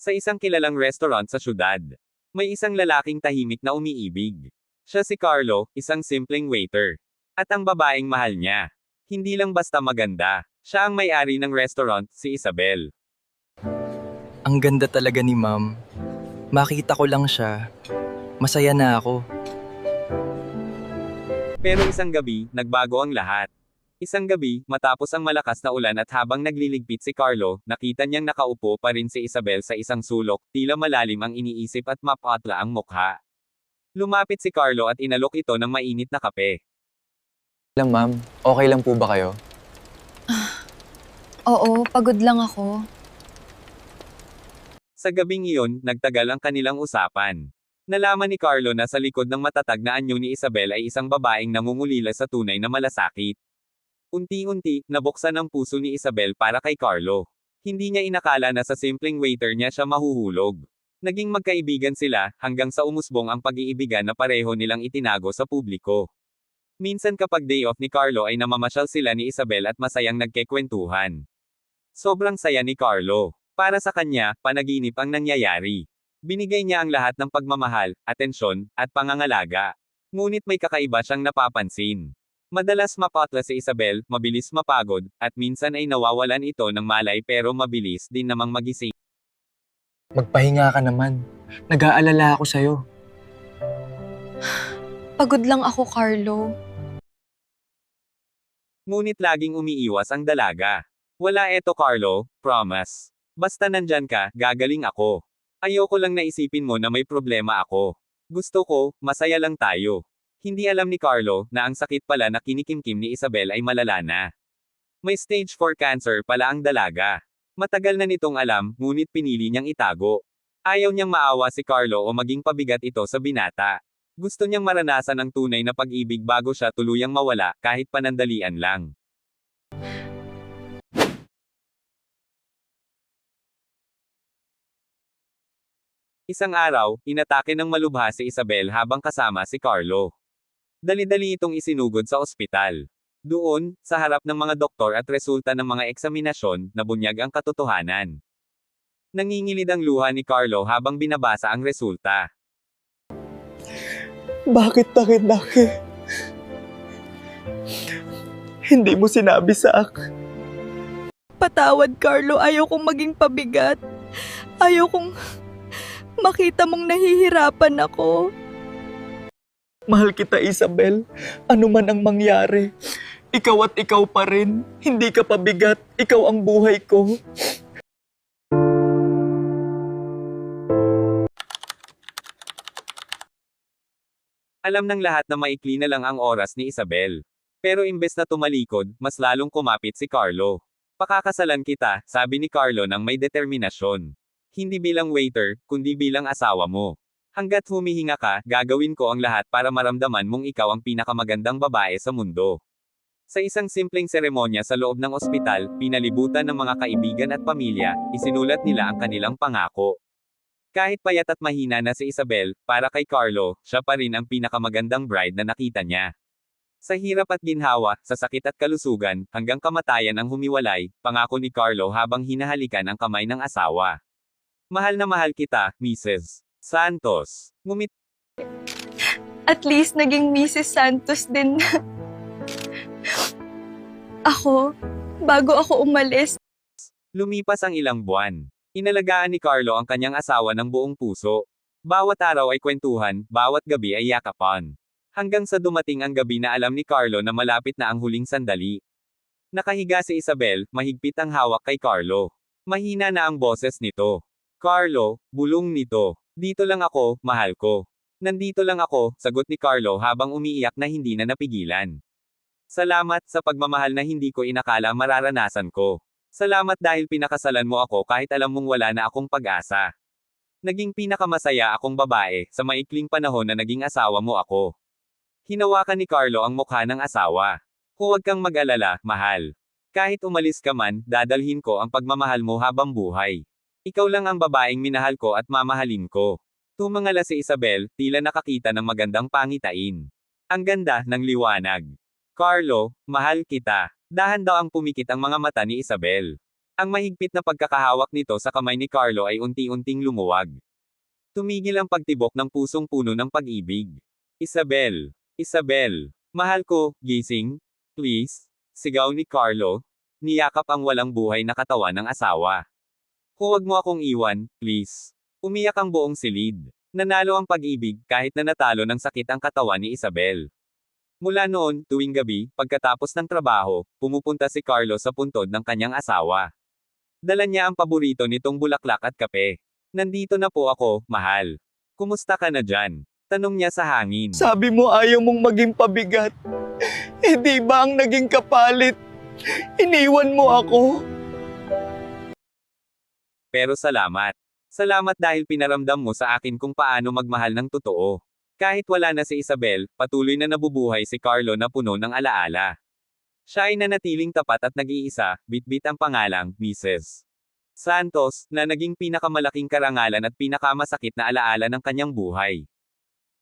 Sa isang kilalang restaurant sa syudad, may isang lalaking tahimik na umiibig. Siya si Carlo, isang simpleng waiter. At ang babaeng mahal niya. Hindi lang basta maganda. Siya ang may-ari ng restaurant, si Isabel. Ang ganda talaga ni ma'am. Makita ko lang siya. Masaya na ako. Pero isang gabi, nagbago ang lahat. Isang gabi, matapos ang malakas na ulan at habang nagliligpit si Carlo, nakita niyang nakaupo pa rin si Isabel sa isang sulok, tila malalim ang iniisip at mapatla ang mukha. Lumapit si Carlo at inalok ito ng mainit na kape. Lang ma'am, okay lang po ba kayo? Oo, pagod lang ako. Sa gabing iyon, nagtagal ang kanilang usapan. Nalaman ni Carlo na sa likod ng matatag na anyo ni Isabel ay isang babaeng nangungulila sa tunay na malasakit. Unti-unti, nabuksan ang puso ni Isabel para kay Carlo. Hindi niya inakala na sa simpleng waiter niya siya mahuhulog. Naging magkaibigan sila, hanggang sa umusbong ang pag-iibigan na pareho nilang itinago sa publiko. Minsan kapag day off ni Carlo ay namamasyal sila ni Isabel at masayang nagkekwentuhan. Sobrang saya ni Carlo. Para sa kanya, panaginip ang nangyayari. Binigay niya ang lahat ng pagmamahal, atensyon, at pangangalaga. Ngunit may kakaiba siyang napapansin. Madalas mapatla si Isabel, mabilis mapagod, at minsan ay nawawalan ito ng malay pero mabilis din namang magising. Magpahinga ka naman. Nag-aalala ako sa'yo. Pagod lang ako, Carlo. Ngunit laging umiiwas ang dalaga. Wala eto Carlo, promise. Basta nandyan ka, gagaling ako. Ayoko lang na isipin mo na may problema ako. Gusto ko, masaya lang tayo. Hindi alam ni Carlo na ang sakit pala na kinikimkim ni Isabel ay malala na. May stage 4 cancer pala ang dalaga. Matagal na nitong alam, ngunit pinili niyang itago. Ayaw niyang maawa si Carlo o maging pabigat ito sa binata. Gusto niyang maranasan ang tunay na pag-ibig bago siya tuluyang mawala, kahit panandalian lang. Isang araw, inatake ng malubha si Isabel habang kasama si Carlo. Dali-dali itong isinugod sa ospital. Doon, sa harap ng mga doktor at resulta ng mga eksaminasyon, nabunyag ang katotohanan. Nangingilid ang luha ni Carlo habang binabasa ang resulta. Bakit taki-taki? Hindi mo sinabi sa akin. Patawad, Carlo. Ayaw kong maging pabigat. Ayaw kong makita mong nahihirapan ako. Mahal kita, Isabel. Ano man ang mangyari. Ikaw at ikaw pa rin. Hindi ka pabigat. Ikaw ang buhay ko. Alam ng lahat na maikli na lang ang oras ni Isabel. Pero imbes na tumalikod, mas lalong kumapit si Carlo. Pakakasalan kita, sabi ni Carlo nang may determinasyon. Hindi bilang waiter, kundi bilang asawa mo. Hanggat humihinga ka, gagawin ko ang lahat para maramdaman mong ikaw ang pinakamagandang babae sa mundo. Sa isang simpleng seremonya sa loob ng ospital, pinalibutan ng mga kaibigan at pamilya, isinulat nila ang kanilang pangako. Kahit payat at mahina na si Isabel, para kay Carlo, siya pa rin ang pinakamagandang bride na nakita niya. Sa hirap at ginhawa, sa sakit at kalusugan, hanggang kamatayan ang humiwalay, pangako ni Carlo habang hinahalikan ang kamay ng asawa. Mahal na mahal kita, Mrs. Santos. At least naging Mrs. Santos din ako, bago ako umalis. Lumipas ang ilang buwan. Inalagaan ni Carlo ang kanyang asawa ng buong puso. Bawat araw ay kwentuhan, bawat gabi ay yakapan. Hanggang sa dumating ang gabi na alam ni Carlo na malapit na ang huling sandali. Nakahiga si Isabel, mahigpit ang hawak kay Carlo. Mahina na ang boses nito. Carlo, bulong nito. Dito lang ako, mahal ko. Nandito lang ako, sagot ni Carlo habang umiiyak na hindi na napigilan. Salamat sa pagmamahal na hindi ko inakala mararanasan ko. Salamat dahil pinakasalan mo ako kahit alam mong wala na akong pag-asa. Naging pinakamasaya akong babae sa maikling panahon na naging asawa mo ako. Hinawakan ni Carlo ang mukha ng asawa. Huwag kang mag-alala, mahal. Kahit umalis ka man, dadalhin ko ang pagmamahal mo habang buhay. Ikaw lang ang babaeng minahal ko at mamahalin ko. Tumangala si Isabel, tila nakakita ng magandang pangitain. Ang ganda ng liwanag. Carlo, mahal kita. Dahan daw ang pumikit ang mga mata ni Isabel. Ang mahigpit na pagkakahawak nito sa kamay ni Carlo ay unti-unting lumuwag. Tumigil ang pagtibok ng pusong puno ng pag-ibig. Isabel! Isabel! Mahal ko, gising! Please! Sigaw ni Carlo. Niyakap ang walang buhay na katawan ng asawa. Huwag mo akong iwan, please. Umiyak ang buong silid. Nanalo ang pag-ibig kahit na natalo ng sakit ang katawan ni Isabel. Mula noon, tuwing gabi, pagkatapos ng trabaho, pumupunta si Carlo sa puntod ng kanyang asawa. Dala niya ang paborito nitong bulaklak at kape. Nandito na po ako, mahal. Kumusta ka na dyan? Tanong niya sa hangin. Sabi mo ayaw mong maging pabigat. Eh di ba ang naging kapalit? Iniwan mo ako. Pero salamat. Salamat dahil pinaramdam mo sa akin kung paano magmahal ng totoo. Kahit wala na si Isabel, patuloy na nabubuhay si Carlo na puno ng alaala. Siya ay nanatiling tapat at nag-iisa, bitbit ang pangalang, Mrs. Santos, na naging pinakamalaking karangalan at pinakamasakit na alaala ng kanyang buhay.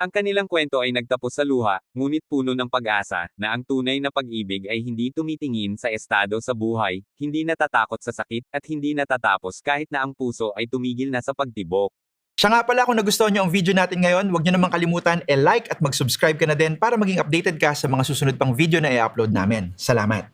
Ang kanilang kwento ay nagtapos sa luha, ngunit puno ng pag-asa, na ang tunay na pag-ibig ay hindi tumitingin sa estado sa buhay, hindi natatakot sa sakit, at hindi natatapos kahit na ang puso ay tumigil na sa pagtibok. Siya nga pala, kung nagustuhan nyo ang video natin ngayon, huwag nyo namang kalimutan like at mag-subscribe ka na din para maging updated ka sa mga susunod pang video na i-upload namin. Salamat!